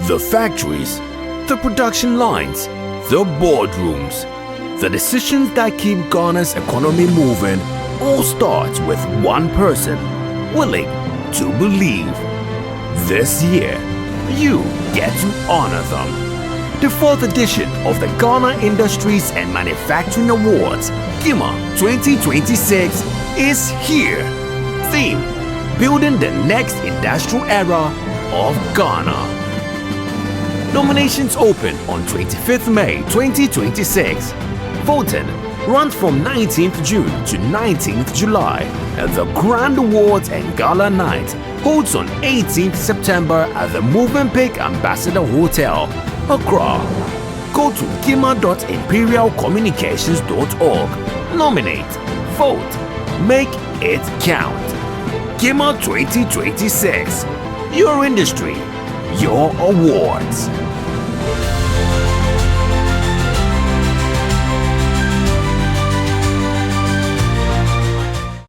The factories, the production lines, the boardrooms, the decisions that keep Ghana's economy moving all starts with one person willing to believe. This year, you get to honor them. The 4th edition of the Ghana Industries and Manufacturing Awards, Gima 2026, is here. Theme: Building the Next Industrial Era of Ghana. Nominations open on 25th May 2026. Voting runs from 19th June to 19th July, and the Grand Awards and Gala Night holds on 18th September at the Movenpick Ambassador Hotel, Accra. Go to gima.imperialcommunications.org. Nominate, vote, make it count. Gima 2026. Your industry, your awards.